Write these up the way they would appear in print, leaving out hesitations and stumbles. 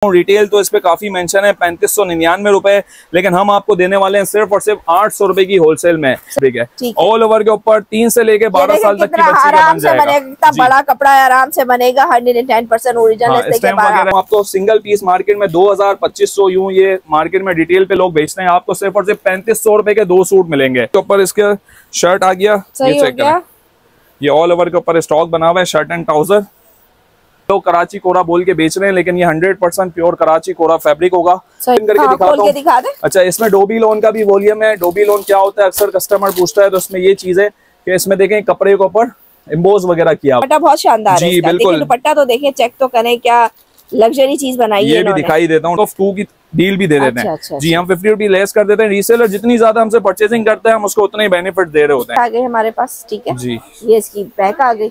Retail तो इस पे काफी मेंशन है 3599 रुपए, लेकिन हम आपको देने वाले हैं सिर्फ और सिर्फ 800 रुपए की होलसेल में। ठीक है, ऑल ओवर के ऊपर 3 से लेके 12 साल तक की बच्ची का बन जाएगा। इतना बड़ा कपड़ा है, आराम से बनेगा। 110% ओरिजिनल। आपको सिंगल पीस मार्केट में 2000-2500 यूं ये मार्केट में डिटेल पे लोग बेचते हैं, आपको सिर्फ और सिर्फ 3500 रुपए के 2 सूट मिलेंगे। तो ऊपर इसके शर्ट आ गया, ये चेक करें, ये ऑल ओवर के ऊपर स्टॉक बना हुआ है, शर्ट एंड ट्राउजर। तो कराची कोरा बोल के बेच रहे हैं, लेकिन ये 100% प्योर कराची कोरा फैब्रिक होगा। करके दिखाता हूं। अच्छा, इसमें डोबी लोन का भी वॉल्यूम है। डोबी लोन क्या होता है, अक्सर कस्टमर पूछता है, तो इसमें ये चीज है कि इसमें देखें कपड़े के ऊपर एम्बोज वगैरह किया। दुपट्टा बहुत शानदार है। जी बिल्कुल, दुपट्टा तो देखें, चेक तो करें, क्या लग्जरी चीज बनाई है। ये भी दिखाई देता हूँ, तो 2 की डील भी दे देते हैं। जी, हम 50 रुपीज लेस कर देते हैं। रीसेलर जितनी ज्यादा हमसे परचेसिंग करते हैं, हम उसको उतने ही बेनिफिट दे रहे होते हैं। आगे हमारे पास, ठीक है जी, ये इसकी बैक आ गई,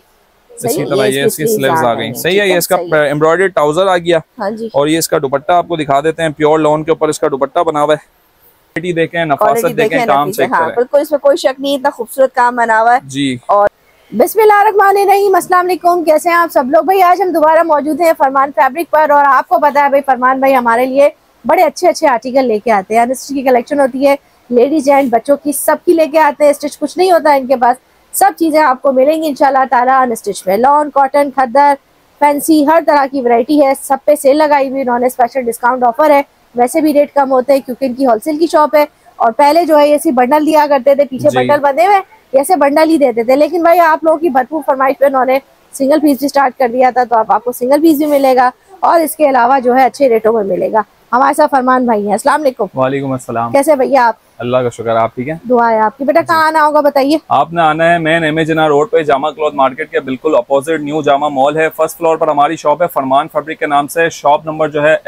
इसी तरह ये इसकी स्लीव्स आ गई। सही है, ये इसका एम्ब्रॉयडर्ड ट्राउजर आ गया। हाँ जी। और ये इसका दुपट्टा आपको दिखा देते हैं, प्योर लॉन के ऊपर इसका दुपट्टा बना हुआ है। क्वालिटी देखें, नफासत देखें, काम चेक करें। बिल्कुल, इसमें कोई शक नहीं, इतना खूबसूरत काम बना हुआ है जी। और बिस्मिल्लाहिर्रहमानिर्रहीम, अस्सलाम वालेकुम, कैसे हैं आप सब लोग। भाई आज हम दोबारा मौजूद हैं फरमान फैब्रिक पर, और आपको पता है भाई फरमान भाई हमारे लिए बड़े अच्छे अच्छे आर्टिकल लेके आते हैं। अनस्टिच की कलेक्शन होती है, लेडीज जेंट बच्चों की सबकी लेके आते हैं। स्टिच कुछ नहीं होता है इनके पास, सब चीजें आपको मिलेंगी इंशाल्लाह ताला अनस्टिच में। लॉन, कॉटन, खद्दर, फैंसी, हर तरह की वैरायटी है। सब पे सेल लगाई हुई, इन्होंने स्पेशल डिस्काउंट ऑफर है। वैसे भी रेट कम होते हैं क्योंकि इनकी होलसेल की शॉप है। और पहले जो है ऐसी बंडल दिया करते थे, पीछे बंडल बंधे हुए, ऐसे बंडल ही देते थे। लेकिन भाई आप लोगों की भरपूर फरमाइश पे उन्होंने सिंगल पीस भी स्टार्ट कर दिया था, तो अब आपको सिंगल पीस भी मिलेगा और इसके अलावा जो है अच्छे रेटों में मिलेगा। हमारे साथ फरमान भाई हैं। अस्सलाम वालेकुम। वालेकुम अस्सलाम। कैसे भैया आप? अल्लाह का शुक्र, आप ठीक है? दुआ है आपकी। बेटा कहाँ आना होगा बताइए? आपने आना है मेन एमेजना रोड पे, जामा क्लॉथ मार्केट के बिल्कुल अपोजिट न्यू जामा मॉल है। फर्स्ट फ्लोर पर हमारी शॉप है, फरमान फैब्रिक के नाम से। शॉप नंबर जो है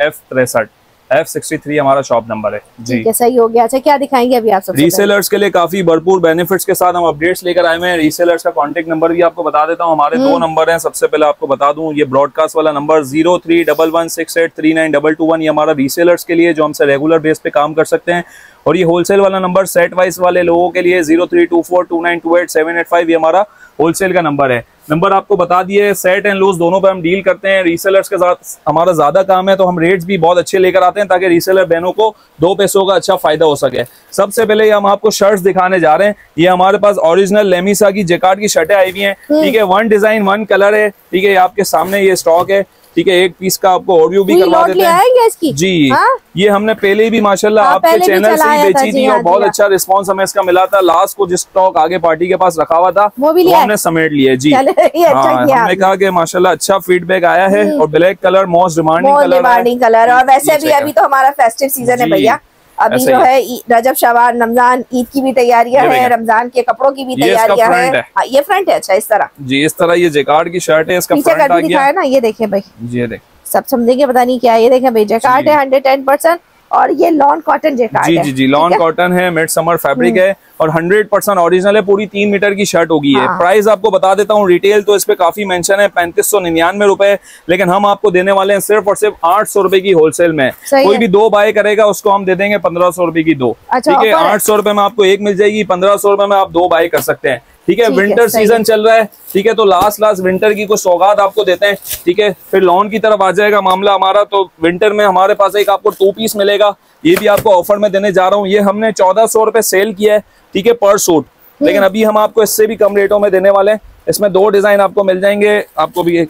F63 हमारा शॉप नंबर है जी। सही हो गया। अच्छा, क्या दिखाएंगे अभी आप सबसे? रीसेलर्स के लिए काफी भरपूर बेनिफिट्स के साथ हम अपडेट्स लेकर आए हुए हैं। रीसेलर्स का कांटेक्ट नंबर भी आपको बता देता हूँ। हमारे 2 नंबर हैं। सबसे पहले आपको बता दूं, ये ब्रॉडकास्ट वाला नंबर 0311683921, ये हमारा रीसेलर्स के लिए जो हमसे रेगुलर बेस पे काम कर सकते हैं। और ये होलसेल वाला नंबर सेट वाइज वाले लोगों के लिए 03242928 ये हमारा होलसेल का नंबर है। नंबर आपको बता दिए, सेट एंड लूज दोनों पे हम डील करते हैं। रीसेलर्स के साथ हमारा ज्यादा काम है, तो हम रेट्स भी बहुत अच्छे लेकर आते हैं ताकि रीसेलर बहनों को 2 पैसों का अच्छा फायदा हो सके। सबसे पहले हम आपको शर्ट्स दिखाने जा रहे हैं। ये हमारे पास ओरिजिनल लेमिसा की जेकार्ड की शर्टें आई हुई हैं। ठीक है, 1 डिजाइन 1 कलर है। ठीक है, आपके सामने ये स्टॉक है। ठीक है, एक पीस का आपको ओवरव्यू भी करवा देते हैं इसकी। जी हाँ? ये हमने पहले भी माशाल्लाह आपके चैनल से ही बेची थी और बहुत अच्छा रिस्पांस हमें इसका मिला था। लास्ट को जिस स्टॉक आगे पार्टी के पास रखा हुआ था वो हमने समेट लिया जी। हमने कहा कि माशाल्लाह अच्छा फीडबैक आया है। और black colour most demanding colour. और वैसे भी अभी तो हमारा फेस्टिव सीजन है भैया, अभी जो है रजब, शवाल, रमजान, ईद की भी तैयारियां हैं, रमजान के कपड़ों की भी तैयारियां हैं। ये फ्रंट है। अच्छा, इस तरह जी, इस तरह ये जेकार्ड की शर्ट है। इसका फ्रंट आ गया है ना, ये देखें भाई, ये देख सब समझेंगे पता नहीं क्या। ये देखें भाई, जेकार्ड है 110% और ये लॉन कॉटन जेकार्ड है। जी, लॉन कॉटन है, मिड समर फैब्रिक है और 100% ओरिजिनल है। पूरी 3 मीटर की शर्ट होगी है। प्राइस आपको बता देता हूँ, रिटेल तो इस पे काफी मेंशन है 3599 रुपए, लेकिन हम आपको देने वाले हैं सिर्फ और सिर्फ 800 रुपए की होलसेल में। कोई भी 2 बाय करेगा उसको हम दे देंगे 1500 रुपए की 2। ठीक है, 800 रुपए में आपको 1 मिल जाएगी, 1500 रुपए में आप 2 बाय कर सकते हैं। ठीक है, विंटर सीजन चल रहा है। ठीक है, तो लास्ट विंटर की कुछ सौगात आपको देते हैं। ठीक है, फिर लॉन की तरफ आ जाएगा मामला हमारा। तो विंटर में हमारे पास एक आपको 2 पीस मिलेगा, ये भी आपको ऑफर में देने जा रहा हूँ। ये हमने 1400 रुपए सेल किया है। ठीक है, पर सूट, लेकिन अभी हम आपको इससे भी कम रेटों में देने वाले हैं। इसमें 2 डिजाइन आपको मिल जाएंगे। आपको भी एक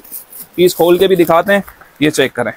पीस खोल के भी दिखाते हैं, ये चेक करें।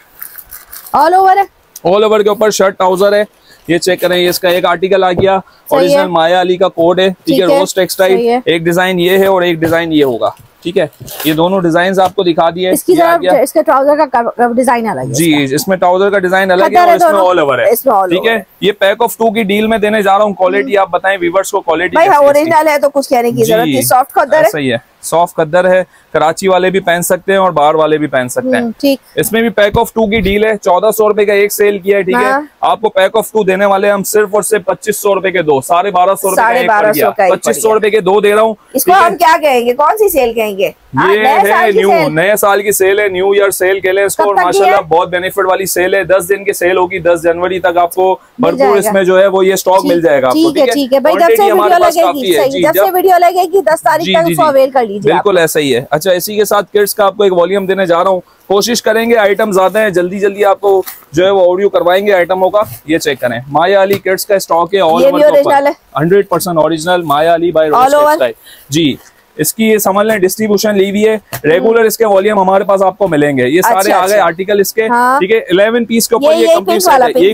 ऑल ओवर है, ऑल ओवर के ऊपर शर्ट ट्राउजर है। ये चेक करें, ये इसका एक आर्टिकल आ गया। ओरिजिनल माया अली का कोड है। ठीक है, रोज टेक्सटाइल। एक डिजाइन ये है और एक डिजाइन ये होगा। ठीक है, ये दोनों डिजाइन आपको दिखा दिए। इसका ट्राउजर का डिजाइन अलग है जी, इसमें ट्राउजर का डिजाइन अलग है और इसमें ऑल ओवर है। ठीक है, ये पैक ऑफ 2 की डील में देने जा रहा हूँ। क्वालिटी आप बताएं व्यूअर्स को, क्वालिटी ओरिजिनल है तो कुछ कहने की जरूरत नहीं। सॉफ्ट खद्दर है। सही है, सॉफ्ट खद्दर है। कराची वाले भी पहन सकते हैं और बाहर वाले भी पहन सकते हैं। ठीक, इसमें भी पैक ऑफ 2 की डील है। 1400 रुपए का एक सेल किया है। ठीक है, आपको पैक ऑफ 2 देने वाले हम सिर्फ और सिर्फ 2500 रुपए के 2, 1250 रुपए का 2500 रुपए के 2 दे रहा हूँ। इसको हम क्या कहेंगे, कौन सी सेल कहेंगे? ये है न्यू, नए साल की सेल है, न्यू ईयर सेल के लिए इसको, और माशाल्लाह बहुत बेनिफिट वाली सेल है। 10 दिन की सेल होगी, 10 जनवरी तक आपको भरपूर इसमें जो है वो ये स्टॉक मिल जाएगा आपको। ठीक है भाई, जब से वीडियो लगेगी, जब से वीडियो लगेगी 10 तारीख तक उसको अवेल कर लीजिए। बिल्कुल ऐसा ही है। अच्छा, इसी के साथ किड्स का आपको एक वॉल्यूम देने जा रहा हूँ, कोशिश करेंगे, आइटम ज्यादा है, जल्दी जल्दी आपको जो है वो ऑडियो करवाएंगे आइटमों का। ये चेक करें, माया अली किड्स का स्टॉक है, ऑल ओवर 100% ओरिजिनल माया अली बाय रोज जी। इसकी ये समझ लें डिस्ट्रीब्यूशन ली हुई है, रेगुलर इसके वॉल्यूम हमारे पास आपको मिलेंगे। ये सारे आ गए आर्टिकल इसके, ठीक है। 11 पीस के ऊपर ये कंप्लीट सेट है। यही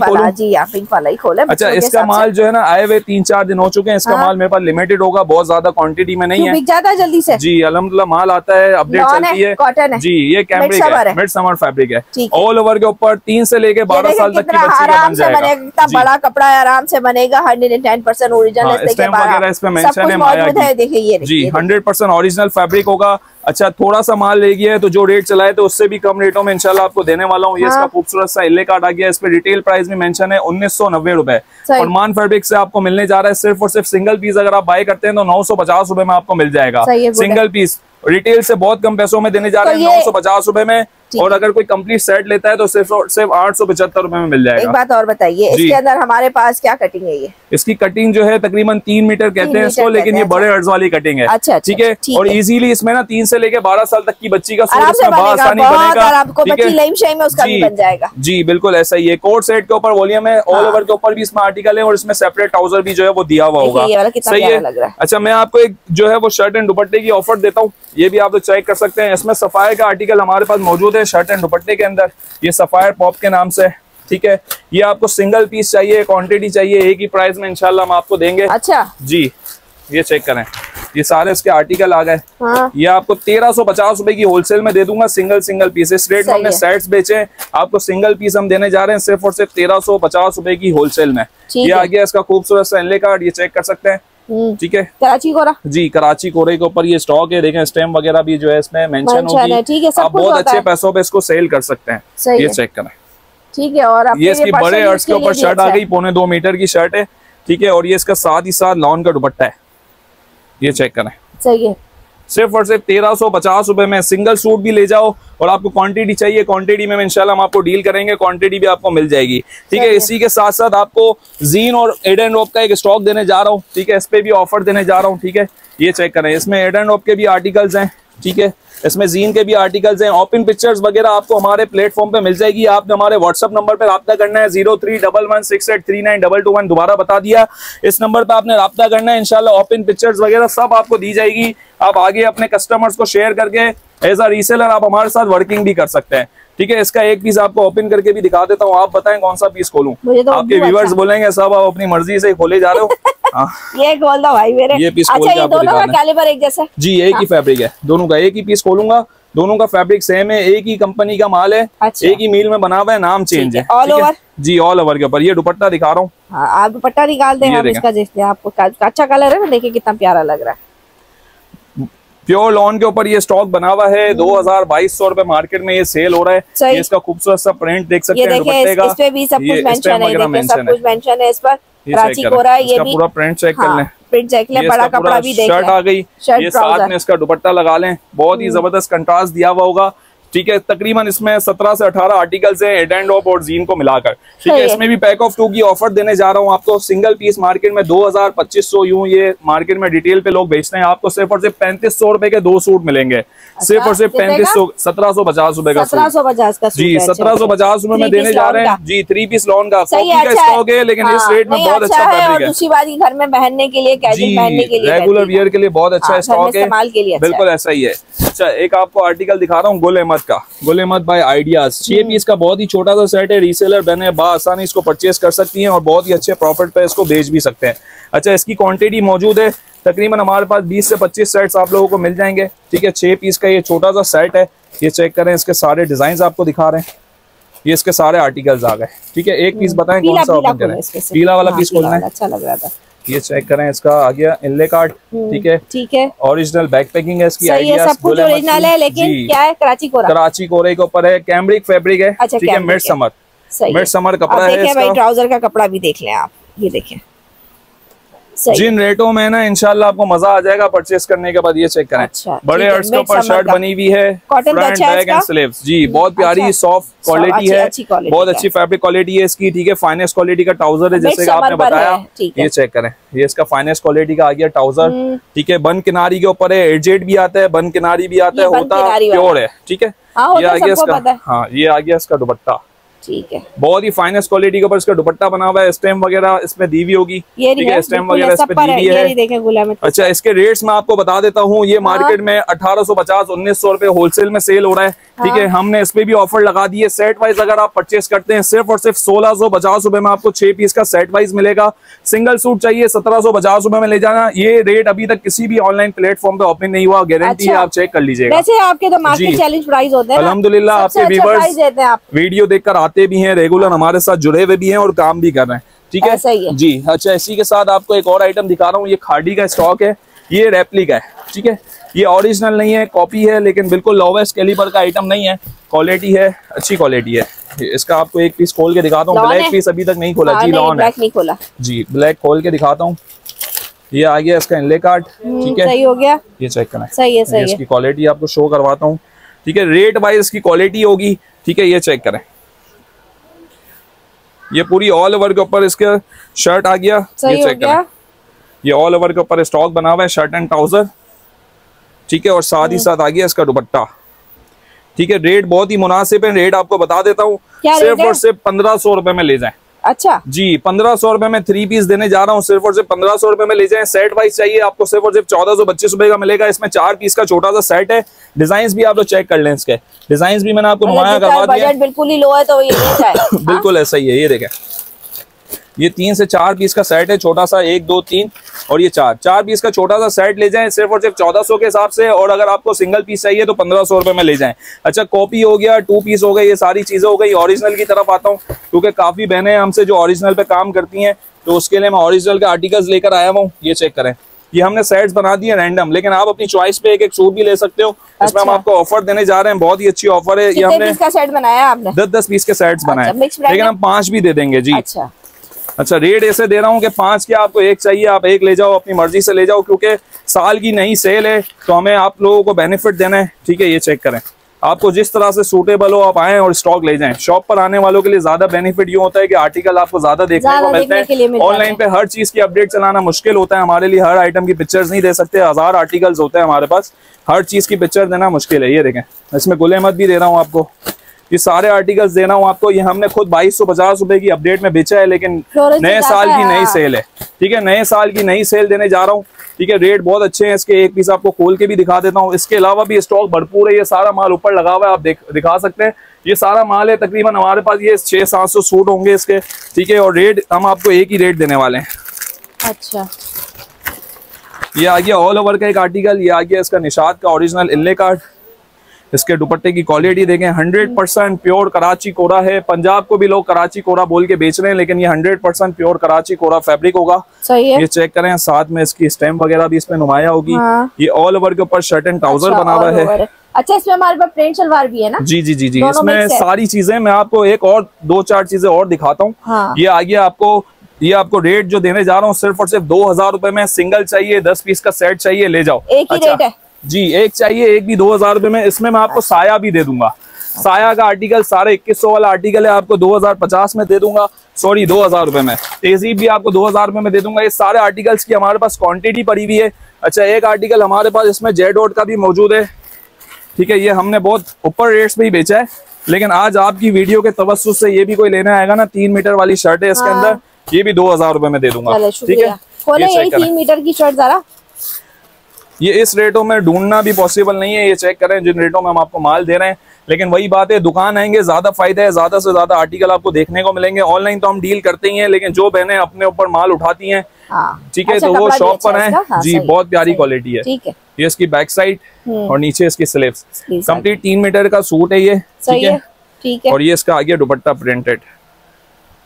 खोलूं? अच्छा, इसका माल जो है ना आए हुए 3-4 दिन हो चुके हैं। इसका माल मेरे पास लिमिटेड होगा, बहुत ज्यादा क्वांटिटी में नहीं है, बिक जाता है जल्दी से जी। अल्हम्दुलिल्लाह माल आता है, अपडेट चलती है, कॉटन है जी। ये कैम्ब्रिक है, मिड समर फैब्रिक है, ऑल ओवर के ऊपर 3 से लेके 12 साल तक की बच्ची का बन जाएगा। इतना बड़ा कपड़ा है, आराम से बनेगा, 110% ओरिजिनल वगैरह इस पे मेंशन है माया जी, 100% ओरिजिनल फैब्रिक होगा। अच्छा, थोड़ा सा माल ले गया है तो जो रेट चलाए तो उससे भी कम रेटों में इंशाल्लाह आपको देने वाला हूँ। ये इसका खूबसूरत सा इले कार्ड आ गया, इस पे रिटेल प्राइस भी मेंशन है 1990 रुपए। फरमान फैब्रिक से आपको मिलने जा रहा है सिर्फ और सिर्फ सिंगल पीस अगर आप बाय करते हैं तो 950 रुपए में आपको मिल जाएगा सिंगल पीस। रिटेल से बहुत कम पैसों में देने जा रहे हैं, 950 रुपए में। और अगर कोई कंप्लीट सेट लेता है तो सिर्फ 875 रुपए में मिल जाएगा। एक बात और बताइए, इसके अंदर हमारे पास क्या कटिंग है? ये इसकी कटिंग जो है तकरीबन 3 मीटर कहते हैं इसको, लेकिन ये बड़े अर्ज वाली कटिंग है। अच्छा, ठीक है। और इजीली इसमें ना 3 से लेके 12 साल तक की बच्ची का सूट इसमें आसानी बनेगा जी। बिल्कुल ऐसा ही है। कोट सेट के ऊपर वॉल्यूम है, ऑल ओवर के ऊपर भी इसमें आर्टिकल है, और इसमें सेपरेट ट्राउजर भी जो है वो दिया हुआ होगा। सही है। अच्छा, मैं आपको एक जो है वो शर्ट एंड दुपट्टे की ऑफर देता हूँ, ये भी आप तो चेक कर सकते हैं। इसमें सफायर का आर्टिकल हमारे पास मौजूद है शर्ट एंड दुपट्टे के अंदर, ये सफायर पॉप के नाम से, ठीक है। ये आपको सिंगल पीस चाहिए, क्वांटिटी चाहिए, एक ही प्राइस में इंशाल्लाह हम आपको देंगे। अच्छा जी, ये चेक करें, ये सारे इसके आर्टिकल आ गए। ये आपको 1350 रुपए की होलसेल में दे दूंगा, सिंगल पीस। इस रेट में हमने सेट्स बेचे, आपको सिंगल पीस हम देने जा रहे हैं सिर्फ और सिर्फ 1350 रुपए की होलसेल में। ये आ गया इसका खूबसूरत सा इनले कार्ड, ये चेक कर सकते हैं, ठीक है। कराची कोरा जी, कराची कोरे के ऊपर ये स्टॉक है, देखें स्टैम्प वगैरह भी जो है इसमें मेंशन होगी, ठीक है। आप बहुत अच्छे पैसों पे इसको सेल कर सकते हैं। ये चेक करें, ठीक है। और ये इसकी बड़े अर्ज के ऊपर शर्ट आ गई, 1.25 मीटर की शर्ट है, ठीक है। और ये इसका साथ ही साथ लॉन का दुपट्टा है, ये चेक करें। सही है। सिर्फ और सिर्फ 1350 रुपए में सिंगल सूट भी ले जाओ, और आपको क्वांटिटी चाहिए, क्वांटिटी में इंशाल्लाह हम आपको डील करेंगे, क्वांटिटी भी आपको मिल जाएगी, ठीक है। इसी के साथ साथ आपको जीन और एड एंड रोप का एक स्टॉक देने जा रहा हूँ, ठीक है। इस पे भी ऑफर देने जा रहा हूँ, ठीक है। ये चेक करें, इसमें एड एंड रोप के भी आर्टिकल्स हैं, ठीक है। इसमें जीन के भी आर्टिकल्स हैं, ओपन पिक्चर्स वगैरह आपको हमारे प्लेटफॉर्म पे मिल जाएगी। आपने हमारे व्हाट्सएप नंबर पे राब्ता करना है, 0311683922। दोबारा बता दिया, इस नंबर पे आपने राब्ता करना है, इंशाल्लाह ओपन पिक्चर्स वगैरह सब आपको दी जाएगी। आप आगे अपने कस्टमर्स को शेयर करके एज अ रीसेलर आप हमारे साथ वर्किंग भी कर सकते हैं, ठीक है। इसका एक पीस आपको ओपन करके भी दिखा देता हूँ, आप बताएं कौन सा पीस खोलूं। तो आपके व्यूअर्स बोलेंगे सब आप अपनी मर्जी से खोले जा रहे हो। ये खोल दो भाई मेरे। ये पीस खोल के आपको दिखाना है। कैलिबर एक जैसा जी, एक ही फैब्रिक है, दोनों का एक ही पीस खोलूंगा, दोनों का फैब्रिक सेम है, एक ही कंपनी का माल है, एक ही मील में बना हुआ है, नाम चेंज है। ऑल ओवर जी, ऑल ओवर के ऊपर। ये दुपट्टा दिखा रहा हूँ, आप दुपट्टा निकाल दें, हम इसका देखते हैं। आपको अच्छा कलर है ना, देखिए कितना प्यारा लग रहा है। प्योर लॉन के ऊपर ये स्टॉक बना हुआ है, 2200 रुपए मार्केट में ये सेल हो रहा है। ये इसका खूबसूरत सा प्रिंट देख सकते हैं दुपट्टे का, इस पे भी सब कुछ मेंशन है, सब कुछ मेंशन है इस पर। कराची कोरा, ये भी पूरा प्रिंट चेक कर लें, प्रिंट चेक लें, बड़ा कपड़ा भी देख लें। शर्ट आ गई, ये साथ में इसका दुपट्टा लगा लें, बहुत ही जबरदस्त कंट्रास्ट दिया हुआ होगा, ठीक है। तकरीबन इसमें 17 से 18 आर्टिकल्स हैं, एड एंड रोप और जीन को मिलाकर, ठीक है। इसमें भी पैक ऑफ 2 की ऑफर देने जा रहा हूँ आपको। सिंगल पीस मार्केट में 2000-2500 यूं ये मार्केट में डिटेल पे लोग बेचते हैं, आपको सिर्फ और सिर्फ 3500 रुपए के 2 सूट मिलेंगे। सिर्फ और सिर्फ 1750 रुपए का 1750 का जी, 1750 रुपए में देने जा रहे हैं जी। 3 पीस लॉन का स्टॉक है, लेकिन इस रेट में बहुत अच्छा फैब्रिक है। दूसरी बात घर में पहनने के लिए, कैजुअल पहनने के लिए, रेगुलर वियर के लिए बहुत अच्छा स्टॉक है, बिल्कुल ऐसा ही है। अच्छा, एक आपको आर्टिकल दिखा रहा हूँ गुल अहमद का, Gul Ahmed bye ideas. 6 piece का बहुत ही छोटा सा सेट है, रीसेलर बने आसानी इसको परचेस कर सकती हैं और बहुत ही अच्छे प्रॉफिट पे इसको बेच भी सकते हैं। अच्छा, इसकी क्वांटिटी मौजूद है, तकरीबन हमारे पास 20 से 25 सेट्स आप लोगों को मिल जाएंगे, ठीक है। 6 पीस का ये छोटा सा सेट है, ये चेक करें, इसके सारे डिजाइन आपको दिखा रहे हैं, ये इसके सारे आर्टिकल्स आ गए, ठीक है। एक पीस बताएं कौन सा ओपन करें, पीला वाला पीस खोलना है, अच्छा लग रहा था। ये चेक करें, इसका आ गया इनले कार्ड, ठीक है, ठीक है। ओरिजिनल बैक पैकिंग है इसकी, आइडिया सब कुछ ओरिजिनल है, लेकिन क्या है, कराची कोरा, कराची कोरे के ऊपर है, कैम्ब्रिक फैब्रिक है, ठीक है। मिड समर कपड़ा है इसका। भाई ट्राउजर का कपड़ा भी देख लें आप, ये देखें जिन रेटों में ना इंशाल्लाह आपको मजा आ जाएगा परचेस करने के बाद। ये चेक करें, अच्छा, बड़े अर्ज के ऊपर शर्ट बनी हुई है, cotton front back and sleeves. जी बहुत प्यारी सॉफ्ट क्वालिटी है, बहुत अच्छी फैब्रिक क्वालिटी है इसकी। ठीक है, फाइनेस्ट क्वालिटी का ट्राउजर है जैसे कि आपने बताया। ये चेक करें, ये इसका फाइनेस्ट क्वालिटी का आ गया ट्राउजर। ठीक है, बन किनारी के ऊपर है, एडजेट भी आता है, बन किनारी भी आता है, होता प्योर है। ठीक है, ये आ गया इसका, हाँ ये आ गया इसका दुपट्टा। ठीक है, बहुत ही फाइनेस्ट क्वालिटी के ऊपर इसका दुपट्टा बना हुआ है, स्टेम वगैरह इसमें दी हुई होगी। ठीक है, स्टेम वगैरह इस पे दी हुई है। अच्छा, इसके रेट्स मैं आपको बता देता हूँ। ये मार्केट में 1850-1900 रुपए होलसेल में सेल हो रहा है। ठीक है, हमने इस पे भी ऑफर लगा दी है। सेट वाइज अगर आप परचेस करते हैं सिर्फ और सिर्फ 1650 रुपए में आपको 6 पीस का सेट वाइज मिलेगा। सिंगल सूट चाहिए 1750 रुपए में ले जाना। ये रेट अभी तक किसी भी ऑनलाइन प्लेटफॉर्म पे ओपन नहीं हुआ, गारंटी है, आप चेक कर लीजिएगा। वैसे आपके तो मार्केट चैलेंज प्राइस होते हैं। अल्हम्दुलिल्लाह आपके व्यूअर्स वीडियो देखकर आते भी हैं, रेगुलर हमारे साथ जुड़े हुए भी हैं और काम भी कर रहे हैं। ठीक है, सही है जी। अच्छा, इसी के साथ आपको एक और आइटम दिखा रहा हूँ। ये खादी का स्टॉक है, ये रेप्लिका है। ठीक है, ये ओरिजिनल नहीं है, कॉपी है, लेकिन बिल्कुल लोवेस्ट कैलिबर का आइटम नहीं है। क्वालिटी है, अच्छी क्वालिटी है। इसका आपको एक पीस खोल के दिखाता हूँ। ब्लैक पीस अभी तक नहीं खोला। जी लॉन है, जी ब्लैक खोल के दिखाता हूँ। ये आ गया इसका इनले कार्ड। ठीक है, सही हो गया। ये चेक करना, सही है, सही है। इसकी क्वालिटी आपको शो करवाता हूँ। ठीक है, रेट वाइज इसकी क्वालिटी होगी। ठीक है, ये चेक करें, ये पूरी ऑल ओवर के ऊपर इसका शर्ट आ गया। ये चेक करें, ये ऑल ओवर के ऊपर स्टॉक बना हुआ है, शर्ट एंड ट्राउजर। ठीक है, और साथ ही साथ आ गया इसका दुपट्टा। ठीक है, रेट बहुत ही मुनासिब है। रेट आपको बता देता हूँ, सिर्फ और सिर्फ 1500 रुपए में ले जाएं। अच्छा जी, 1500 रुपए में 3 पीस देने जा रहा हूँ। सिर्फ और सिर्फ 1500 रुपए में ले जाएं। सेट वाइज चाहिए आपको सिर्फ और सिर्फ 1425 रुपए का मिलेगा। इसमें 4 पीस का छोटा सा सेट है। डिजाइन भी आप लोग चेक कर लें, इसके डिजाइन भी मैंने आपको नुमाया करवा दिया। बिल्कुल ही लो है तो ये ले जाए। बिल्कुल ऐसा ही है। ये देखें, ये 3 से 4 पीस का सेट है, छोटा सा 1 2 3 और ये 4 पीस का छोटा सा सेट ले जाएं सिर्फ और सिर्फ 1400 के हिसाब से। और अगर आपको सिंगल पीस चाहिए तो 1500 रुपए में ले जाएं। अच्छा, कॉपी हो गया, 2 पीस हो गए, ये सारी चीजें हो गई। ओरिजिनल की तरफ आता हूँ, क्योंकि काफी बहनें हमसे जो ओरिजिनल पे काम करती हैं, तो उसके लिए मैं ओरिजिनल के आर्टिकल्स लेकर आया हूँ। ये चेक करें, ये हमने सेट्स बना दिए रैंडम, लेकिन आप अपनी चॉइस पे एक एक सूट भी ले सकते हो। इसमें हम आपको ऑफर देने जा रहे हैं, बहुत ही अच्छी ऑफर है। ये हमने 10-10 पीस के सेट्स बनाए, लेकिन हम 5 भी दे देंगे। जी अच्छा, रेट ऐसे दे रहा हूँ कि 5 के आपको एक चाहिए, आप एक ले जाओ, अपनी मर्जी से ले जाओ, क्योंकि साल की नई सेल है तो हमें आप लोगों को बेनिफिट देना है। ठीक है, ये चेक करें, आपको जिस तरह से सूटेबल हो आप आए और स्टॉक ले जाएं। शॉप पर आने वालों के लिए ज्यादा बेनिफिट ये होता है कि आर्टिकल आपको ज्यादा देखने को मिलते हैं। ऑनलाइन पे हर चीज की अपडेट चलाना मुश्किल होता है हमारे लिए, हर आइटम की पिक्चर्स नहीं दे सकते। 1000 आर्टिकल्स होते हैं हमारे पास, हर चीज की पिक्चर देना मुश्किल है। ये देखें, इसमें गुल अहमद भी दे रहा हूँ आपको, ये सारे आर्टिकल्स देना हूँ आपको। ये हमने खुद 2250 रुपए की अपडेट में बेचा है, लेकिन नए साल की नई सेल है। ठीक है, नए साल की नई सेल देने जा रहा हूँ। ठीक है, रेट बहुत अच्छे हैं इसके। एक पीस आपको खोल के भी दिखा देता हूँ। इसके अलावा भी स्टॉक भरपूर है, ये सारा माल ऊपर लगा हुआ है, आप दिखा सकते हैं। ये सारा माल है, तकरीबन हमारे पास ये 600-700 सूट होंगे इसके। ठीक है, और रेट हम आपको एक ही रेट देने वाले हैं। अच्छा, ये आ गया ऑल ओवर का एक आर्टिकल। ये आ गया इसका निशात का ओरिजिनल इनले कार्ड। इसके दुपट्टे की क्वालिटी देखें, 100% प्योर कराची कोरा है। पंजाब को भी लोग कराची कोरा बोल के बेच रहे हैं, लेकिन ये 100% प्योर कराची कोरा फैब्रिक होगा। सही है। ये चेक करें, साथ में इसकी स्टैम्प वगैरह भी इसमें नुमाया होगी। ये ऑल ओवर के ऊपर शर्ट एंड ट्राउजर बना हुआ है। अच्छा, इसमें हमारे पास प्रिंट सलवार भी है ना? जी जी जी जी, इसमें सारी चीजें। मैं आपको एक और 2-4 चीजें और दिखाता हूँ। ये आ गया आपको, ये आपको रेट जो देने जा रहा हूँ सिर्फ और सिर्फ 2000 रुपए में। सिंगल चाहिए, 10 पीस का सेट चाहिए, ले जाओ। एक ही रेट है जी, एक चाहिए, एक भी 2000 रुपए में। इसमें मैं आपको साया भी दे दूंगा। साया का आर्टिकल सारे 2100 वाला आर्टिकल है, आपको 2050 में दे दूंगा। सॉरी, 2000 रुपए में। तेजीब भी आपको 2000 रुपए में दे दूंगा। ये सारे आर्टिकल्स की हमारे पास क्वांटिटी पड़ी हुई है। अच्छा, एक आर्टिकल हमारे पास इसमें जेडोट का भी मौजूद है। ठीक है, ये हमने बहुत ऊपर रेट्स पे ही बेचा है, लेकिन आज आपकी वीडियो के तवज्जुह से ये भी कोई लेने आएगा ना, 3 मीटर वाली शर्ट है इसके अंदर, ये भी 2000 रुपए में दे दूंगा। ठीक है, यही 3 मीटर की शर्ट जरा। ये इस रेटों में ढूंढना भी पॉसिबल नहीं है। ये चेक करें जिन रेटों में हम आपको माल दे रहे हैं, लेकिन वही बात है, दुकान आएंगे ज्यादा फायदा है, ज्यादा से ज्यादा आर्टिकल आपको देखने को मिलेंगे। ऑनलाइन तो हम डील करते ही हैं, लेकिन जो बहनें अपने ऊपर माल उठाती हैं, ठीक है, तो वो शॉप पर आए। जी, बहुत प्यारी क्वालिटी है। ये इसकी बैक साइड और नीचे इसकी स्लीव्स, कंप्लीट 3 मीटर का सूट है ये। ठीक है, और ये इसका आ गया दुपट्टा प्रिंटेड।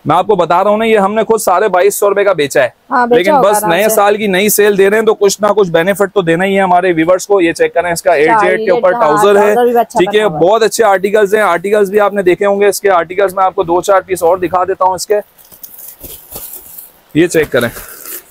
मैं आपको बता रहा हूँ ना, ये हमने खुद 2250 रुपए का बेचा है। लेकिन बस नए साल की नई सेल दे रहे हैं, तो कुछ ना कुछ बेनिफिट तो देना ही है हमारे व्यूवर्स को। ये चेक करें, इसका 8 के ऊपर ट्राउजर है। ठीक है, बहुत अच्छे आर्टिकल्स हैं। आर्टिकल्स भी आपने देखे होंगे इसके। आर्टिकल्स में आपको 2-4 पीस और दिखा देता हूँ इसके। ये चेक करें,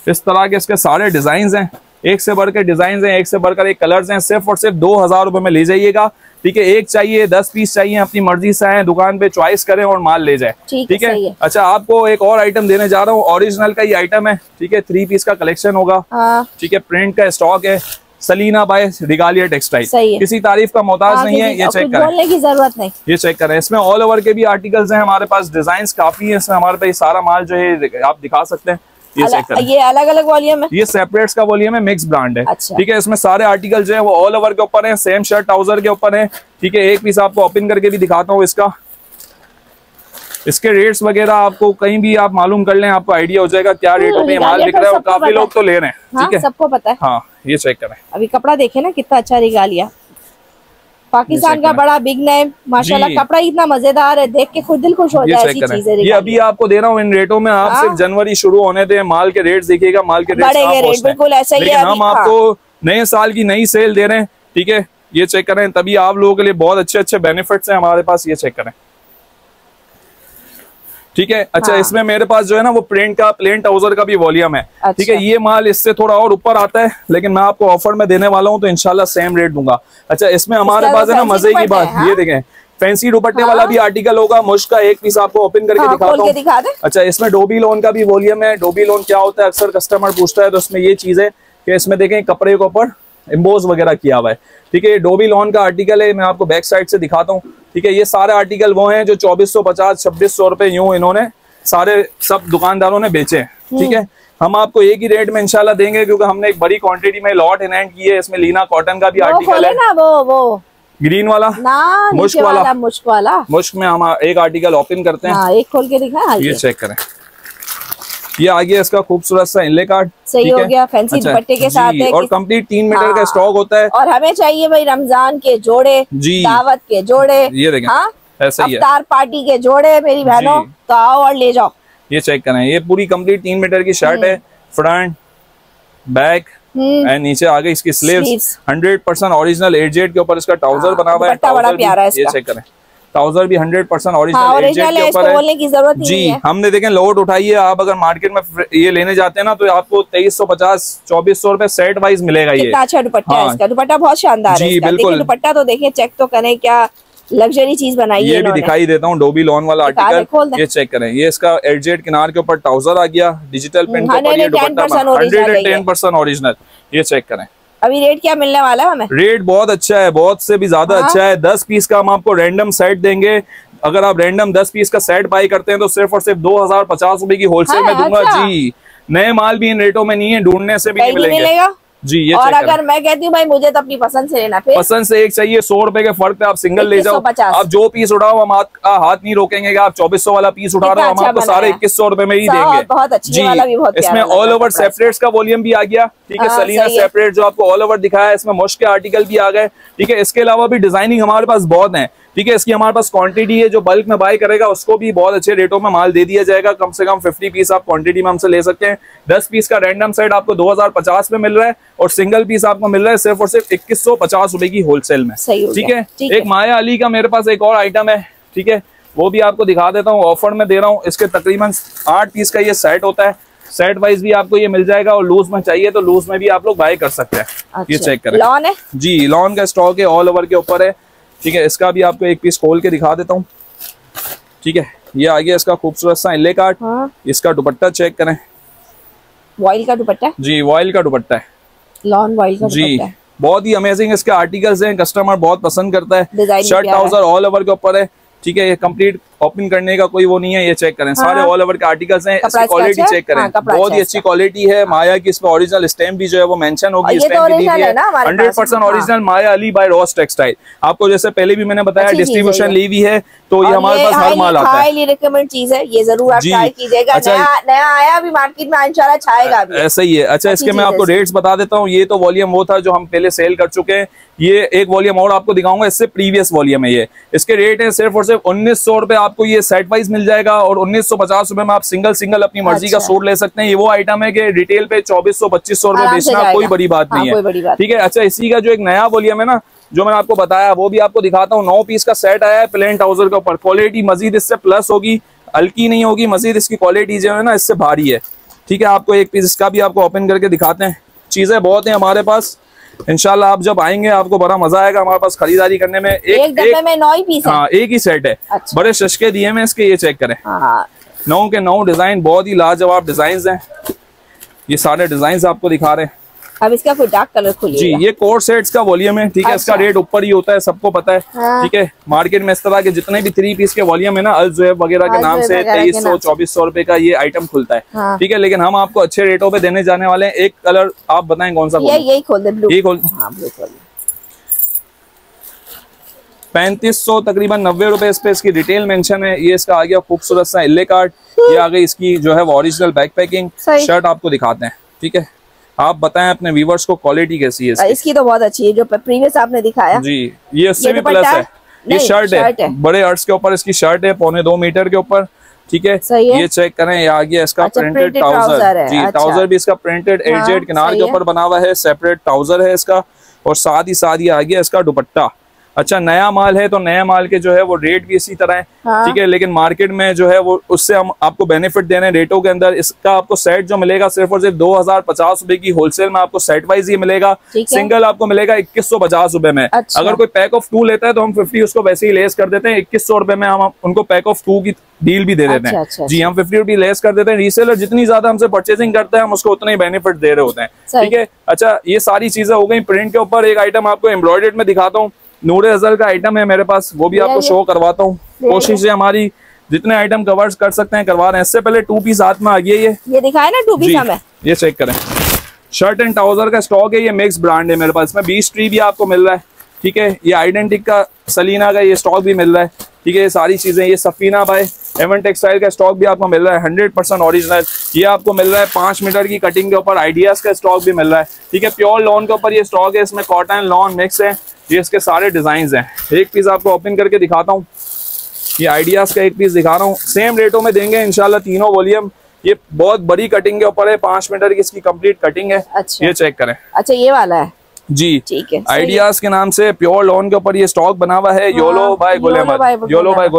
इस तरह के इसके सारे डिजाइन हैं, एक से बढ़कर डिजाइन हैं, एक से बढ़कर एक कलर्स हैं। सिर्फ और सिर्फ 2000 रुपए में ले जाइएगा। ठीक है, एक चाहिए 10 पीस चाहिए, अपनी मर्जी से आए दुकान पे चॉइस करें और माल ले जाए। ठीक है। अच्छा, आपको एक और आइटम देने जा रहा हूँ, ओरिजिनल का ही आइटम है। ठीक है, 3 पीस का कलेक्शन होगा। ठीक है, प्रिंट का स्टॉक है, सलीना बाय रिगालिया टेक्सटाइल। किसी तारीफ का मोहताज नहीं है। ये चेक करें, बोलने की जरूरत नहीं। ये चेक करें, इसमें ऑल ओवर के भी आर्टिकल्स हैं हमारे पास, डिजाइन काफी है इसमें हमारे पास। सारा माल जो है आप दिखा सकते हैं। ये अलग अलग वॉल्यूम है, ये सेपरेट्स का वॉल्यूम है, मिक्स ब्रांड है। अच्छा। ठीक है, इसमें सारे आर्टिकल जो है वो ऑल ओवर के ऊपर है, सेम शर्ट ट्राउजर के ऊपर है। ठीक है, एक पीस आपको ओपन करके भी दिखाता हूँ इसका। इसके रेट्स वगैरह आपको कहीं भी आप मालूम कर लें, आपको आइडिया हो जाएगा क्या रेटों में माल बिक रहा है, और काफी लोग तो ले रहे हैं। ठीक है, सबको पता है। हाँ, ये चेक करें, अभी कपड़ा देखे ना कितना अच्छा रिगालिया, पाकिस्तान का बड़ा बिग नेम, माशाल्लाह। कपड़ा इतना मजेदार है, देख के खुद दिल खुश हो जाए। ऐसी चीजें ये अभी आपको दे रहा हूँ इन रेटों में। आप सिर्फ जनवरी शुरू होने दें, माल के रेट देखिएगा, माल के रेट बिल्कुल ऐसा ही है। हम आपको नए साल की नई सेल दे रहे हैं। ठीक है, ये चेक करें, तभी आप लोगों के लिए बहुत अच्छे अच्छे बेनिफिट्स हैं हमारे पास। ये चेक करें। ठीक है। अच्छा, हाँ। इसमें मेरे पास जो है ना वो प्रिंट का प्लेन ट्राउजर का भी वॉल्यूम है। अच्छा। ठीक है, ये माल इससे थोड़ा और ऊपर आता है, लेकिन मैं आपको ऑफर में देने वाला हूँ तो इंशाल्लाह सेम रेट दूंगा। अच्छा, इसमें हमारे पास है ना मजे की बात, हाँ? ये देखें, फैंसी दुपट्टे वाला भी आर्टिकल होगा। मुश्क का एक पीस आपको ओपन करके दिखाता हूँ। अच्छा, इसमें डोबी लोन का भी वॉल्यूम है। डोबी लोन क्या होता है अक्सर कस्टमर पूछता है, तो इसमें ये चीज है कि इसमें देखें कपड़े के ऊपर एम्बोज वगैरह किया हुआ है। ठीक है, ये डोबी लोन का आर्टिकल है, मैं आपको बैक साइड से दिखाता हूँ। ठीक है, ये सारे आर्टिकल वो हैं जो 2450 2600 रुपए यूं इन्होंने सारे सब दुकानदारों ने बेचे हैं। ठीक है, हम आपको एक ही रेट में इंशाल्लाह देंगे, क्योंकि हमने एक बड़ी क्वांटिटी में लॉट इन हैंड की है। इसमें लीना कॉटन का भी आर्टिकल है ना, वो ग्रीन वाला ना, मुश्क वाला मुश्क में हम एक आर्टिकल ओपन करते हैं। एक खोल के दिखा, ये चेक करें। ये आ गया इसका खूबसूरत सा इनले कार्ड। सही हो गया, फैंसी दुपट्टे के साथ है, और कंप्लीट 3 मीटर का स्टॉक होता है। और हमें चाहिए भाई रमजान के जोड़े, दावत के जोड़े, ये देखें ऐसा ही है, अफ्तार पार्टी के जोड़े मेरी बहनों, तो आओ और ले जाओ। ये चेक करें, ये पूरी कंप्लीट 3 मीटर की शर्ट है, फ्रंट बैक एंड नीचे आगे इसकी स्लीव्स 100% ओरिजिनल एजेड के ऊपर इसका ट्राउजर बना हुआ है। बड़ा प्यारा है, ये चेक करें, ट्राउजर भी 100% ओरिजिनल एजेड के ऊपर है। बोलने की जरूरत नहीं है। हमने देखें लोड उठाई है, आप अगर मार्केट में ये लेने जाते हैं ना तो आपको 2350 2400 रुपए सेट वाइज मिलेगा। ये अच्छा दुपट्टा है इसका, दुपट्टा बहुत शानदार है। बिल्कुल, दुपट्टा तो देखें, चेक तो करें, क्या लग्जरी चीज बनाई है। ये भी दिखाई देता हूँ, डोबी लॉन वाला आर्टिकल, ये चेक करें। ये इसका एजेड किनार के ऊपर ट्राउजर आ गया, डिजिटल प्रिंट के ऊपर ये दुपट्टा 110% ओरिजिनल। ये चेक करें। अभी रेट क्या मिलने वाला है हमें? रेट बहुत अच्छा है, बहुत से भी ज्यादा अच्छा है। 10 पीस का हम आपको रैंडम सेट देंगे। अगर आप रैंडम 10 पीस का सेट बाई करते हैं तो सिर्फ और सिर्फ 2050 रुपए की होलसेल में दूंगा। जी, नए माल भी इन रेटों में नहीं है, ढूंढने से भी नहीं मिलेगा। जी, ये और अगर मैं कहती हूँ भाई मुझे तो अपनी पसंद से लेना, फिर पसंद से एक चाहिए, 100 रुपए के फर्क पे आप सिंगल ले जाओ। आप जो पीस उठाओ हम हाथ नहीं रोकेंगे कि आप 2400 वाला पीस उठा रहे हो, हम आपको सारे 2100 रुपए में ही देंगे। बहुत अच्छी वाला भी बहुत। इसमें ऑल ओवर सेपरेट्स का वॉल्यूम भी आ गया। ठीक है, सलीना सेपरेट जो आपको ऑल ओवर दिखाया है, इसमें मुश्क के आर्टिकल भी आ गए। ठीक है, इसके अलावा भी डिजाइनिंग हमारे पास बहुत है। ठीक है, इसकी हमारे पास क्वांटिटी है, जो बल्क में बाय करेगा उसको भी बहुत अच्छे रेटों में माल दे दिया जाएगा। कम से कम 50 पीस आप क्वांटिटी में हमसे ले सकते हैं। 10 पीस का रैंडम सेट आपको 2050 में मिल रहा है, और सिंगल पीस आपको मिल रहा है सिर्फ और सिर्फ 2150 रुपए की होलसेल में। ठीक है, एक माया अली का मेरे पास एक और आइटम है। ठीक है, वो भी आपको दिखा देता हूँ, ऑफर में दे रहा हूँ। इसके तकरीबन 8 पीस का ये सेट होता है। सेट वाइज भी आपको ये मिल जाएगा, और लूज में चाहिए तो लूज में भी आप लोग बाय कर सकते हैं। अच्छा, ये चेक करें, लॉन है जी, लॉन का स्टॉक है, ऑल ओवर के ऊपर है। ठीक है, इसका भी आपको एक पीस खोल के दिखा देता हूँ। ठीक है, ये आ गया इसका खूबसूरत सा इनले कार्ड। हाँ। इसका दुपट्टा चेक करें, वॉइल का दुपट्टा। जी, वॉइल का दुपट्टा है, लॉन वॉइल का जी, बहुत ही अमेजिंग इसके आर्टिकल्स हैं, कस्टमर बहुत पसंद करता है। शर्ट ट्राउजर ऑल ओवर के ऊपर है। ठीक है, ये कंप्लीट ओपन करने का कोई वो नहीं है। ये चेक करें, सारे ऑल ओवर के आर्टिकल्स हैं। इसकी क्वालिटी चेक करें, बहुत ही अच्छी क्वालिटी है। माया की इसमें ओरिजिनल स्टैम्प भी जो है वो मेंशन होगी, स्टैम्प भी दी है 100% ओरिजिनल माया अली बाय रॉस टेक्सटाइल। आपको जैसे पहले भी मैंने बताया डिस्ट्रीब्यूशन ली हुई है, तो ये हमारे पास हर माल आता है। हाईली रिकमेंड चीज है, ये जरूर आप ट्राई कीजिएगा। नया आया भी मार्केट में, इंशाल्लाह छाएगा भी। ऐसा ही है। अच्छा, इसके मैं आपको रेट्स बता देता हूँ। ये तो वॉल्यूम वो था जो हम पहले सेल कर चुके हैं। ये एक वॉल्यूम और आपको दिखाऊंगा, इससे प्रीवियस वॉल्यूम है ये। इसके रेट है सिर्फ और सिर्फ 1900 रुपए आपको ये सेट वाइज मिल जाएगा, और 1950 रुपए में आप सिंगल अपनी मर्जी का सूट ले सकते हैं। ये वो आइटम है कि रिटेल पे 2400 2500 रुपए बेचना कोई बड़ी बात नहीं है। ठीक है। अच्छा, इसी का जो एक नया वॉल्यूम है ना, जो मैंने आपको बताया, वो भी आपको दिखाता हूँ। 9 पीस का सेट आया है प्लेन ट्राउजर के ऊपर। क्वालिटी मजीद इससे प्लस होगी, हल्की नहीं होगी, मजीद इसकी क्वालिटी जो है ना इससे भारी है। ठीक है, आपको एक पीस इसका भी आपको ओपन करके दिखाते हैं। चीजें बहुत हैं हमारे पास, इंशाल्लाह आप जब आएंगे आपको बड़ा मजा आएगा हमारे पास खरीदारी करने में। एक डब्बे में 9 पीस है। हाँ, एक ही सेट है। अच्छा। बड़े सस्ते दिए हैं इसके, ये चेक करें। 9 के 9 डिजाइन, बहुत ही लाजवाब डिजाइन हैं। ये सारे डिजाइन आपको दिखा रहे हैं। अब इसका कोई डार्क कलर खुलिएगा। जी, ये कोर सेट्स का वॉल्यूम है, ठीक है। इसका रेट ऊपर ही होता है, सबको पता है। ठीक है, मार्केट में इस तरह के जितने भी 3 पीस के वॉल्यूम है ना, अल-ज़ुहैब वगैरह के नाम से 2300-2400 रुपए का ये आइटम खुलता है। ठीक है, लेकिन हम आपको अच्छे रेटों पे देने जाने वाले हैं। एक कलर आप बताएं कौन सा? यही खोल दे, ब्लू। यही खोल। 3500 तकरीबन 90 रुपए इस पे इसकी रिटेल मेंशन है। ये इसका आ गया खूबसूरत सा इल्ले कार्ड। ये आ गई इसकी जो है वो ओरिजिनल बैक पैकिंग। शर्ट आपको दिखाते हैं, ठीक है। आप बताएं अपने व्यूवर्स को क्वालिटी कैसी है इसकी तो बहुत अच्छी है, जो प्रीवियस आपने दिखाया। जी, ये 80 भी प्लस है। ये शर्ट है, बड़े अर्ट्स के ऊपर इसकी शर्ट है, 1.25 मीटर के ऊपर। ठीक है, ये चेक करें। ये आ गया इसका प्रिंटेड ट्राउजर। जी, ट्राउजर भी इसका प्रिंटेड एजेड किनार के ऊपर बना हुआ है, सेपरेट ट्राउजर है इसका। और साथ ही आ गया इसका दुपट्टा। अच्छा, नया माल है तो नया माल के जो है वो रेट भी इसी तरह है। ठीक है, लेकिन मार्केट में जो है वो उससे हम आपको बेनिफिट दे रहे हैं रेटों के अंदर। इसका आपको सेट जो मिलेगा सिर्फ और सिर्फ 2050 रुपए की होलसेल में आपको सेट वाइज ही मिलेगा। सिंगल आपको मिलेगा 2150 रुपए में। अच्छा। अगर कोई पैक ऑफ 2 लेता है तो हम 50 उसको वैसे ही लेस कर देते हैं। 2100 रुपए में हम उनको पैक ऑफ 2 की डील भी दे देते हैं। अच्छा, जी, हम 50 रुपए लेस कर देते हैं। रीसेलर जितनी ज्यादा हमसे परचेसिंग करता है हम उसको उतना ही बेनिफिट दे रहे होते हैं। ठीक है, अच्छा, ये सारी चीजें हो गई। प्रिंट के ऊपर एक आइटम आपको एम्ब्रॉयडर्ड में दिखाता हूँ। नूरे अज़ल का आइटम है मेरे पास, वो भी आपको शो करवाता हूँ। कोशिश है हमारी जितने आइटम कवर कर सकते हैं करवा रहे हैं। इससे पहले 2 पीस हाथ में आ गया। ये दिखाए ना 2 पीस हमें, ये चेक करें। शर्ट एंड ट्राउजर का स्टॉक है। ये मिक्स ब्रांड है मेरे पास, इसमें 20 ट्री भी आपको मिल रहा है। ठीक है, ये आइडेंटिक का सलीना का ये स्टॉक भी मिल रहा है। ठीक है, ये सारी चीजें। ये सफीना बाय एवन टेक्सटाइल का स्टॉक भी आपको मिल रहा है, 100% ओरिजिनल। ये आपको मिल रहा है 5 मीटर की कटिंग के ऊपर। आइडियाज का स्टॉक भी मिल रहा है। ठीक है, प्योर लॉन के ऊपर ये स्टॉक है। इसमें कॉटन लॉन मिक्स है। ये इसके सारे डिजाइन हैं। एक पीस आपको ओपन करके दिखाता हूँ। ये आइडियाज का एक पीस दिखा रहा हूँ, सेम रेटों में देंगे इंशाल्लाह तीनों वॉल्यूम। ये बहुत बड़ी कटिंग के ऊपर है, 5 मीटर की इसकी कंप्लीट कटिंग है। अच्छा। ये चेक करें। अच्छा, ये वाला है जी, ठीक है। आइडियाज के नाम से प्योर लॉन के ऊपर ये स्टॉक बना हुआ है। योलो बाय गुल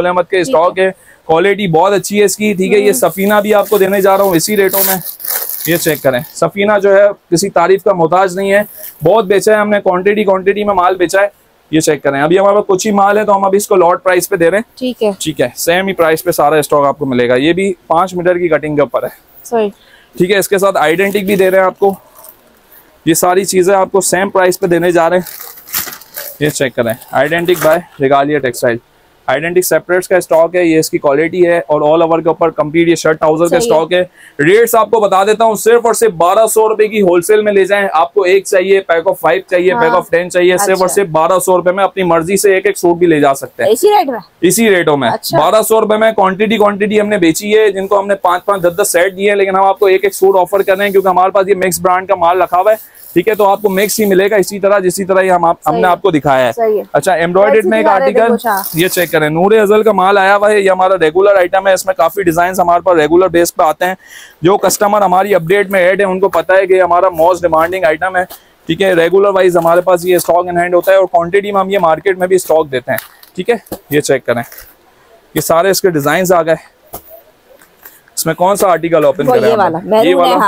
अहमद के स्टॉक है। क्वालिटी बहुत अच्छी है इसकी। ठीक है, ये सफीना भी आपको देने जा रहा हूँ इसी रेटों में। ये चेक करें। सफीना जो है किसी तारीफ का मोहताज नहीं है, बहुत बेचा है हमने, क्वांटिटी में माल बेचा है। ये चेक करें। अभी हमारे पास कुछ ही माल है तो हम अभी इसको लॉट प्राइस पे दे रहे हैं। ठीक है, ठीक है, सेम ही प्राइस पे सारा स्टॉक आपको मिलेगा। ये भी 5 मीटर की कटिंग के ऊपर है। सही, ठीक है। इसके साथ आइडेंटिक भी दे रहे हैं आपको। ये सारी चीजें आपको सेम प्राइस पे देने जा रहे हैं। ये चेक करें। आइडेंटिक बाय रेगालिया टेक्सटाइल। आइडेंटिक सेपरेट्स का स्टॉक है। ये इसकी क्वालिटी है और ऑल ओवर के ऊपर कंप्लीट ये शर्ट ट्राउजर का स्टॉक है। रेट्स आपको बता देता हूँ, सिर्फ और सिर्फ 1200 रुपए की होलसेल में ले जाएं। आपको एक चाहिए, पैक ऑफ 5 चाहिए, पैक ऑफ 10 चाहिए, सिर्फ और सिर्फ 1200 रुपए में अपनी मर्जी से एक सूट भी ले जा सकते हैं इसी रेट में, इसी रेटों में। 1200 रुपए में क्वांटिटी हमने बेची है, जिनको हमने 5-5, 10-10 सेट दिए, लेकिन हम आपको एक सूट ऑफर कर रहे हैं क्योंकि हमारे पास ये मिक्स ब्रांड का माल रखा हुआ है। ठीक है, तो आपको मिक्स ही मिलेगा इसी तरह जिसी तरह हमने आपको दिखाया है। अच्छा, एम्ब्रॉयडर्ड में एक आर्टिकल ये चेक करें। नूरे अज़ल का माल आया हुआ है। ये हमारा रेगुलर आइटम है। इसमें काफी डिजाइन हमारे पास रेगुलर बेस पे आते हैं। जो कस्टमर हमारी अपडेट में ऐड है उनको पता है कि हमारा मोस्ट डिमांडिंग आइटम है। ठीक है, रेगुलर वाइज हमारे पास ये स्टॉक इन हैंड होता है और क्वांटिटी में हम ये मार्केट में भी स्टॉक देते हैं। ठीक है, ये चेक करें। ये सारे इसके डिजाइन आ गए। इसमें कौन सा आर्टिकल ओपन करें? ये वाला,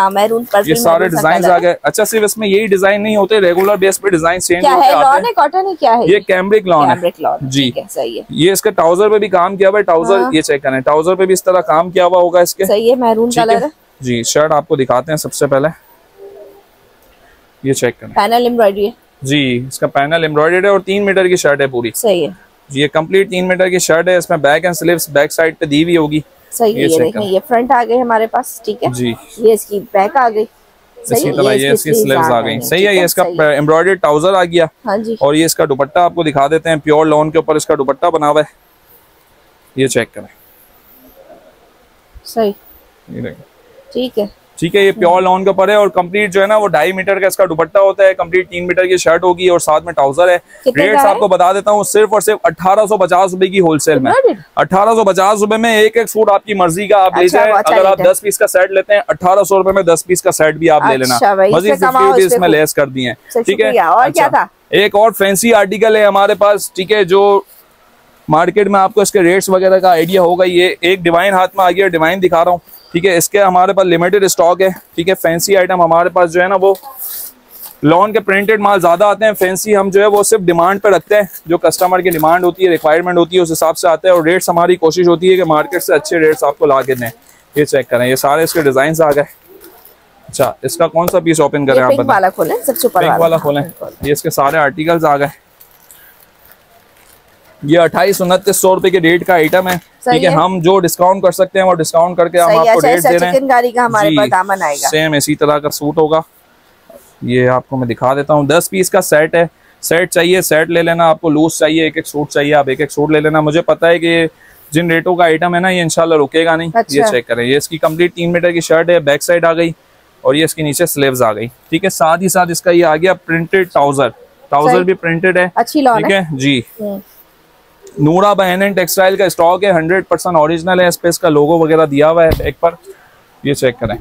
मैरून, ये सारे डिजाइन आ गए। अच्छा, सिर्फ इसमें यही डिजाइन नहीं होते, रेगुलर बेस पे डिजाइन चेंज होते हैं। लॉन है, कॉटन है, क्या है? ये कैम्ब्रिक लॉन है जी, सही है। ये इसके ट्राउजर पे भी काम किया हुआ है। ट्राउजर ये चेक करें, ट्राउजर पे भी इस तरह काम किया हुआ होगा इसके। सही है, मैरून कलर है जी। शर्ट आपको दिखाते हैं सबसे पहले, ये चेक करें। पैनल एम्ब्रॉयडरी है जी, इसका पैनल एम्ब्रॉयडर्ड है और 3 मीटर की शर्ट है पूरी। सही है जी, ये कंप्लीट 3 मीटर की शर्ट है। इसमें back and sleeves back side पे दी हुई होगी। सही है, ये देखें, ये फ्रंट आ गए हमारे पास। ठीक है जी, ये इसकी बैक आ गई। इसी तरह ये इसकी स्लीव्स आ गई। सही है, ये इसका एम्ब्रॉयडर्ड ट्राउजर आ गया। हाँ जी। और ये इसका दुपट्टा आपको दिखा देते हैं। प्योर लॉन के ऊपर इसका दुपट्टा बना हुआ है। ये चेक करें। सही, ठीक है, ठीक है। ये प्योर लॉन के ऊपर है और कंप्लीट जो है ना वो 2.5 मीटर का इसका दुपट्टा होता है। कंप्लीट 3 मीटर की शर्ट होगी और साथ में ट्राउजर है। रेट्स आपको बता देता हूँ, सिर्फ और सिर्फ 1850 रुपए की होलसेल में। 1850 रुपए में एक सूट आपकी मर्जी का आप ले जाए। अगर आप 10 पीस का सेट लेते हैं 1800 रुपए में 10 पीस का सेट भी आप ले लेना। मजीद 50 रुपीज इसमें लेस कर दिए। ठीक है, और क्या था? एक और फैंसी आर्टिकल है हमारे पास। ठीक है, जो मार्केट में आपको इसके रेट्स वगैरह का आइडिया होगा। ये एक डिवाइन हाथ में आ गया, डिवाइन दिखा रहा हूँ, ठीक है। इसके हमारे पास लिमिटेड स्टॉक है, ठीक है। फैंसी आइटम हमारे पास जो है ना वो लॉन के प्रिंटेड माल ज्यादा आते हैं, फैंसी हम जो है वो सिर्फ डिमांड पे रखते हैं, जो कस्टमर की डिमांड होती है, रिक्वायरमेंट होती है, उस हिसाब से आते हैं। और रेट्स हमारी कोशिश होती है कि मार्केट से अच्छे रेट्स आपको ला के दें। ये चेक करें, ये सारे इसके डिजाइन आ गए। अच्छा, इसका कौन सा पीस ओपन करें आप बताएं? वाला खोलें, सबसे ऊपर वाला खोलें। ये इसके सारे आर्टिकल्स आ गए। ये 28-29 रुपए के रेट का आइटम है, ठीक है। हम जो डिस्काउंट कर सकते हैं वो डिस्काउंट करके हम आपको रेट दे रहे हैं। हमारे पास दामन आएगा, सेम इसी तरह का सूट होगा। ये आपको मैं दिखा देता हूँ। 10 पीस का सेट है। सेट चाहिए सेट ले लेना, आपको लूज चाहिए एक एक सूट चाहिए आप एक एक सूट ले लेना। मुझे पता है कि जिन रेटों का आइटम है ना ये इंशाल्लाह रुकेगा नहीं। अच्छा। ये चेक करें, ये इसकी कंप्लीट 3 मीटर की शर्ट है, बैक साइड आ गई और ये इसके नीचे स्लीव्स आ गई, ठीक है। साथ ही साथ इसका ये आ गया प्रिंटेड ट्राउजर भी प्रिंटेड है, अच्छी लॉन ठीक है जी। नूरा बहन टेक्सटाइल का स्टॉक है, 100% ओरिजिनल है। इस पे इसका लोगो वगैरह दिया हुआ है बैक पर। ये चेक करें,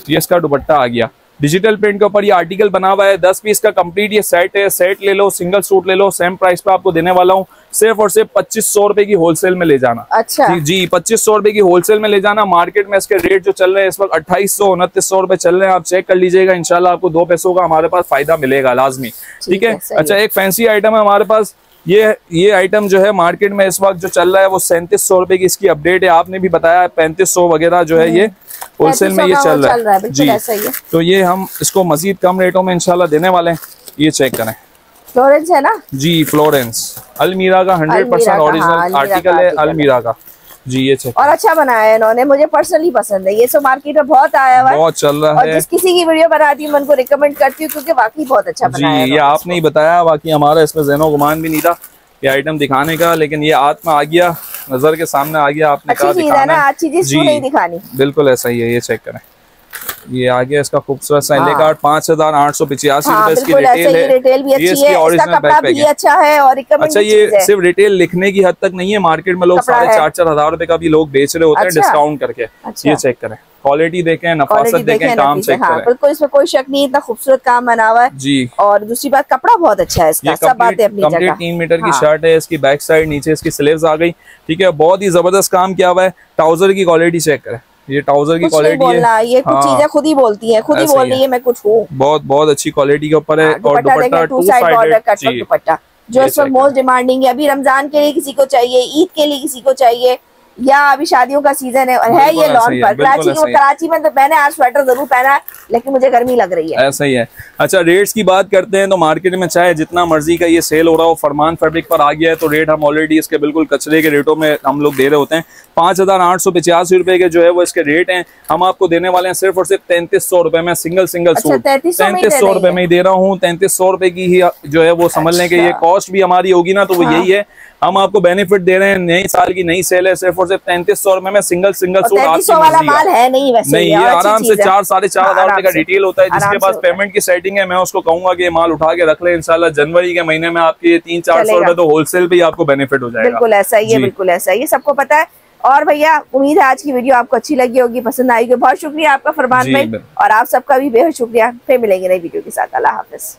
ये इसका दुपट्टा आ गया डिजिटल प्रिंट के ऊपर। ये आर्टिकल बना हुआ है, 10 पीस का कंप्लीट ये सेट है। सेट ले लो, सिंगल सूट ले लो, सेम प्राइस पे आपको देने वाला हूँ। सिर्फ और सिर्फ 2500 रुपए की होलसेल में ले जाना। अच्छा जी 2500 रुपए की होलसेल में ले जाना। मार्केट में इसके रेट जो चल रहे हैं इस वक्त 2800-2900 रुपए चल रहे हैं। आप चेक कर लीजिएगा, इंशाल्लाह आपको 2 पैसों का हमारे पास फायदा मिलेगा लाजमी, ठीक है। अच्छा, एक फैंसी आइटम है हमारे पास। ये आइटम जो है मार्केट में इस वक्त जो चल रहा है वो 3700 रुपए की इसकी अपडेट है। आपने भी बताया 3500 वगैरह जो है ये होलसेल में ये चल रहा है जी। तो ये हम इसको मजीद कम रेटों में इंशाल्लाह देने वाले हैं। ये चेक करें, फ्लोरेंस है ना जी, फ्लोरेंस अलमीरा का 100% ओरिजिनल आर्टिकल है अलमीरा का जी। ये चेक और अच्छा बनाया है इन्होंने, मुझे पर्सनली पसंद है। ये सब मार्केट में बहुत आया हुआ है, बहुत चल रहा है। और जिस किसी की वीडियो बनाती हूँ मैं उनको रिकमेंड करती हूँ क्योंकि वाकई बहुत अच्छा बनाया है। ये आपने ही बताया, बाकी हमारा इसमें ज़हनो गुमान भी नहीं था ये आइटम दिखाने का, लेकिन ये हाथ में आ गया, नजर के सामने आ गया। आपने कहा दिखाना है, अच्छी चीज क्यों नहीं दिखानी। बिल्कुल ऐसा ही है। ये चेक करें, ये आ गया इसका खूबसूरत सा कार्ड 5885 रुपए इसकी रिटेल है। रिटेल भी अच्छी है, इसका कपड़ा भी अच्छा है और अच्छा ये सिर्फ रिटेल लिखने की हद तक नहीं है, मार्केट में लोग 4,500 हजार रुपए का भी लोग बेच रहे होते हैं डिस्काउंट करके। ये चेक करें, क्वालिटी देखें, नफासत देखें, काम चेक करें। बिल्कुल इसमें कोई शक नहीं, इतना खूबसूरत काम बना हुआ है जी। और दूसरी बात कपड़ा बहुत अच्छा है इसका, सब बातें अपनी जगह। 3 मीटर की शर्ट है, इसकी बैक साइड नीचे इसकी स्लीव्स आ गई, ठीक है। बहुत ही जबरदस्त काम किया हुआ है। ट्राउजर की क्वालिटी चेक करें, ये ट्राउजर की क्वालिटी है। ये कुछ चीजें खुद ही बोलती है, खुद ही बोल रही है मैं कुछ हूँ। बहुत अच्छी क्वालिटी के ऊपर है। और दुपट्टा 2 साइड बॉर्डर कट दुपट्टा जो इस वक्त मोस्ट डिमांडिंग है। अभी रमजान के लिए किसी को चाहिए, ईद के लिए किसी को चाहिए, या अभी शादियों का सीजन है ये लॉन पर। कराची में तो मैंने आज स्वेटर जरूर पहना है लेकिन मुझे गर्मी लग रही है। ऐसा ही है। अच्छा, रेट्स की बात करते हैं तो मार्केट में चाहे जितना मर्जी का ये सेल हो रहा हो, फरमान फैब्रिक पर आ गया है तो रेट हम ऑलरेडी इसके बिल्कुल कचरे के रेटों में हम लोग दे रहे होते हैं। 5885 रुपए के जो है वो इसके रेट हैं। हम आपको देने वाले हैं सिर्फ और सिर्फ 3300 रुपए में सिंगल सूट 3300 रुपए में ही दे रहा हूँ। 3300 रुपए की ही जो है वो समझ लें कि ये कॉस्ट भी हमारी होगी ना तो वो यही है। हम आपको बेनिफिट दे रहे हैं, नई साल की नई सेल है, सिर्फ और सिर्फ 3300 रुपए में सिंगल सूट। वाला माल है नहीं वैसे, नहीं ये आराम से 4-4.5 हजार रुपए का डिटेल होता है। जिसके पास पेमेंट की सेटिंग है मैं उसको कहूंगा कि माल उठा के रख ले, इंशाल्लाह जनवरी के महीने में आपके 300-400 रुपए तो होलसेल पे आपको बेनिफिट हो जाएगा। बिल्कुल ऐसा ही है, बिल्कुल ऐसा ही है, सबको पता है। और भैया उम्मीद है आज की वीडियो आपको अच्छी लगी होगी, पसंद आएगी। बहुत शुक्रिया आपका फरमान भाई, और आप सबका भी बेहद शुक्रिया। फिर मिलेंगे नई वीडियो के साथ। अल्लाह हाफिज।